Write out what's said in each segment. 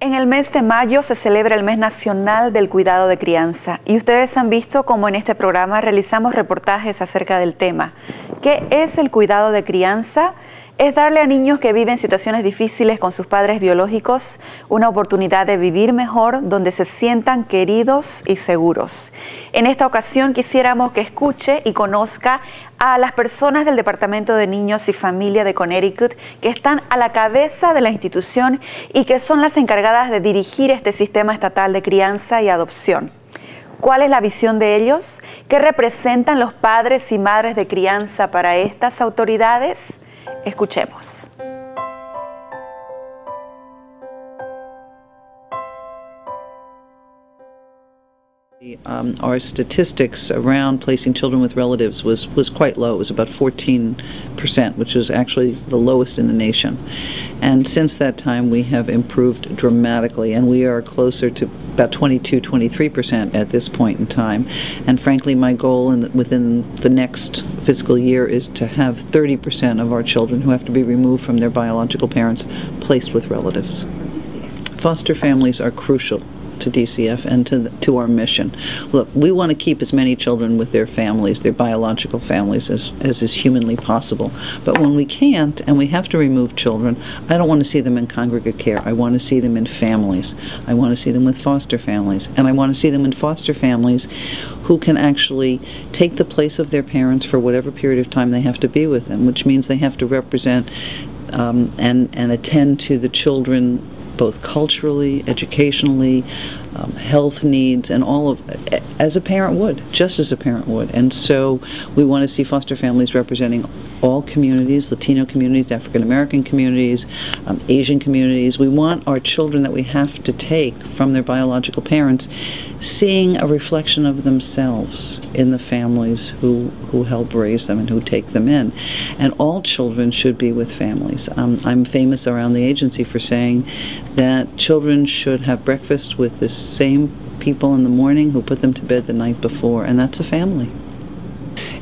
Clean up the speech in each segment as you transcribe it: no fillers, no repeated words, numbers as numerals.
En el mes de mayo se celebra el Mes Nacional del Cuidado de Crianza y ustedes han visto cómo en este programa realizamos reportajes acerca del tema. ¿Qué es el cuidado de crianza? Es darle a niños que viven situaciones difíciles con sus padres biológicos una oportunidad de vivir mejor, donde se sientan queridos y seguros. En esta ocasión quisiéramos que escuche y conozca a las personas del Departamento de Niños y Familias de Connecticut que están a la cabeza de la institución y que son las encargadas de dirigir este sistema estatal de crianza y adopción. ¿Cuál es la visión de ellos? ¿Qué representan los padres y madres de crianza para estas autoridades? Escuchemos. Our statistics around placing children with relatives was quite low. It was about 14%, which was actually the lowest in the nation. And since that time, we have improved dramatically, and we are closer to about 22-23% at this point in time. And frankly, my goal within the next fiscal year is to have 30% of our children who have to be removed from their biological parents placed with relatives. Foster families are crucial to DCF and to our mission. Look, we want to keep as many children with their families, their biological families, as is humanly possible. But when we can't and we have to remove children, I don't want to see them in congregate care. I want to see them in families. I want to see them with foster families. And I want to see them in foster families who can actually take the place of their parents for whatever period of time they have to be with them, which means they have to represent and attend to the children both culturally, educationally, health needs, and all of, as a parent would, just as a parent would. And so we want to see foster families representing all communities, Latino communities, African American communities, Asian communities. We want our children that we have to take from their biological parents seeing a reflection of themselves in the families who help raise them and who take them in. And all children should be with families. I'm famous around the agency for saying that children should have breakfast with the same people in the morning who put them to bed the night before, and that's a family.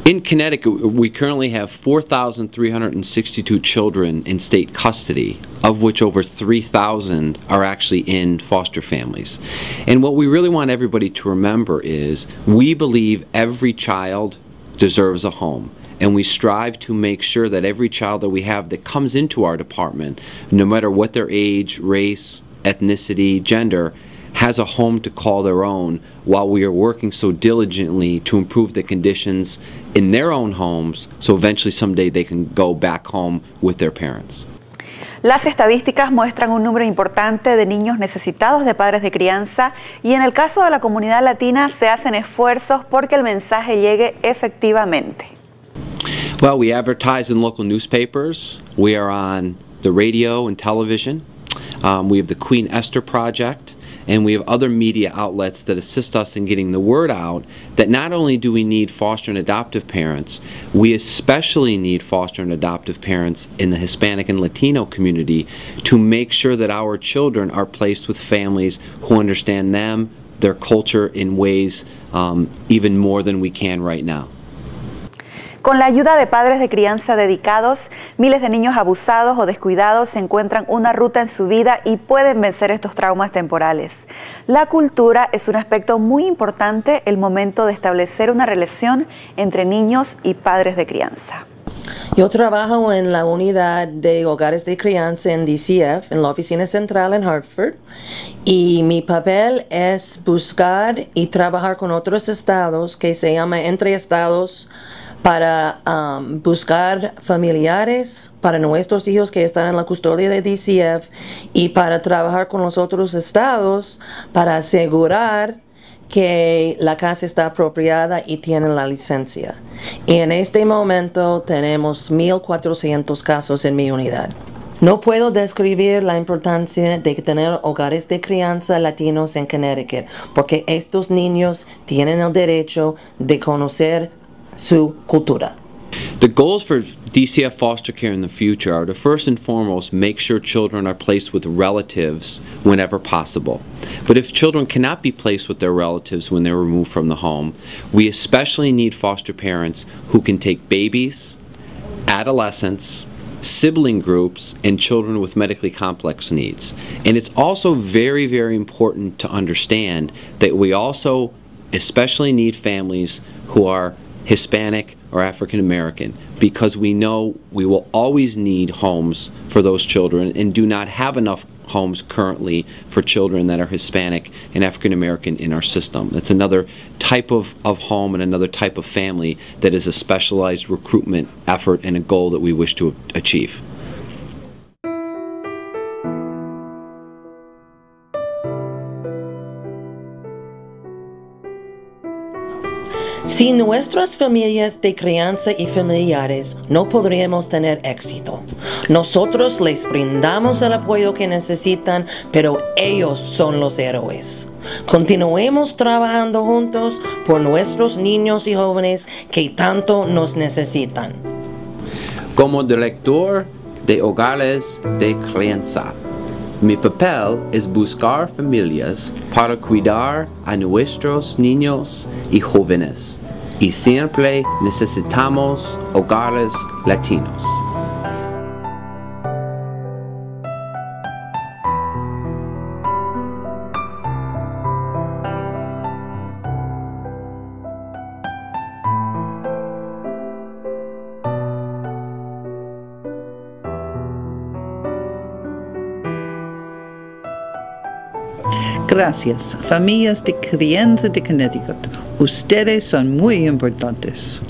In Connecticut, we currently have 4,362 children in state custody, of which over 3,000 are actually in foster families. And what we really want everybody to remember is we believe every child deserves a home. And we strive to make sure that every child that we have that comes into our department, no matter what their age, race, ethnicity, gender, has a home to call their own, while we are working so diligently to improve the conditions in their own homes, so eventually someday they can go back home with their parents. Las estadísticas muestran un número importante de niños necesitados de padres de crianza y en el caso de la comunidad latina se hacen esfuerzos porque el mensaje llegue efectivamente. Well, we advertise in local newspapers. We are on the radio and television. We have the Queen Esther Project. And we have other media outlets that assist us in getting the word out that not only do we need foster and adoptive parents, we especially need foster and adoptive parents in the Hispanic and Latino community to make sure that our children are placed with families who understand them, their culture in ways even more than we can right now. Con la ayuda de padres de crianza dedicados, miles de niños abusados o descuidados encuentran una ruta en su vida y pueden vencer estos traumas temporales. La cultura es un aspecto muy importante el momento de establecer una relación entre niños y padres de crianza. Yo trabajo en la unidad de hogares de crianza en DCF, en la oficina central en Hartford, y mi papel es buscar y trabajar con otros estados, que se llama entre estados, para buscar familiares para nuestros hijos que están en la custodia de DCF y para trabajar con los otros estados para asegurar que la casa está apropiada y tienen la licencia. Y en este momento tenemos 1,400 casos en mi unidad. No puedo describir la importancia de tener hogares de crianza latinos en Connecticut, porque estos niños tienen el derecho de conocer su cultura. The goals for DCF foster care in the future are to first and foremost make sure children are placed with relatives whenever possible. But if children cannot be placed with their relatives when they're removed from the home, we especially need foster parents who can take babies, adolescents, sibling groups, and children with medically complex needs. And it's also very, very important to understand that we also especially need families who are Hispanic or African American, because we know we will always need homes for those children and do not have enough homes currently for children that are Hispanic and African American in our system. It's another type of home and another type of family that is a specialized recruitment effort and a goal that we wish to achieve. Sin nuestras familias de crianza y familiares no podríamos tener éxito. Nosotros les brindamos el apoyo que necesitan, pero ellos son los héroes. Continuemos trabajando juntos por nuestros niños y jóvenes que tanto nos necesitan. Como director de hogares de crianza, mi papel es buscar familias para cuidar a nuestros niños y jóvenes, y siempre necesitamos hogares latinos. Gracias, familias de crianza de Connecticut. Ustedes son muy importantes.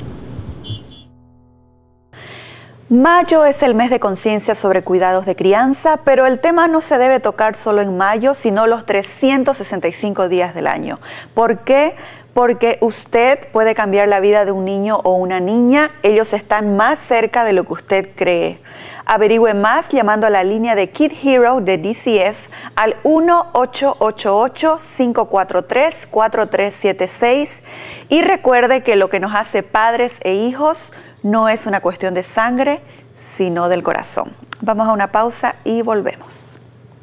Mayo es el mes de conciencia sobre cuidados de crianza, pero el tema no se debe tocar solo en mayo, sino los 365 días del año. ¿Por qué? Porque usted puede cambiar la vida de un niño o una niña. Ellos están más cerca de lo que usted cree. Averigüe más llamando a la línea de Kid Hero de DCF al 1-888-543-4376 y recuerde que lo que nos hace padres e hijos no es una cuestión de sangre, sino del corazón. Vamos a una pausa y volvemos.